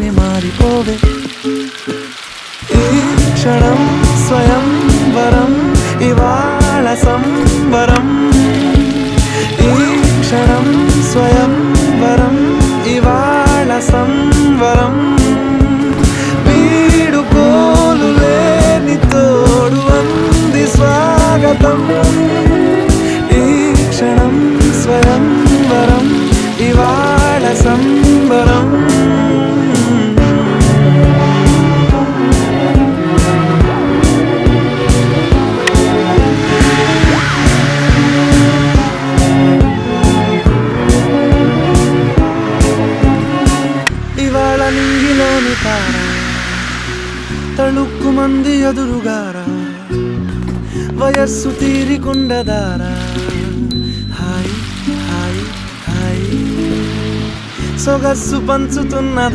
క్షణంలోనే మారిపోవే ఈ క్షణం స్వయంవరం ఇవాళ సంబరం ఈ క్షణం స్వయంవరం ఇవాళ సంవరం వీడుకోలు లేని తోడు అంది స్వాగతం ఈ క్షణం స్వయంవరం ఇవాళ సంబరం ఇవాళ నింగిలోని తార తళుక్కు మంది ఎదురుగారా వయస్సు తీరికుండదారా హాయ్ హాయ్ హాయ్ సొగస్సు పంచుతున్నదా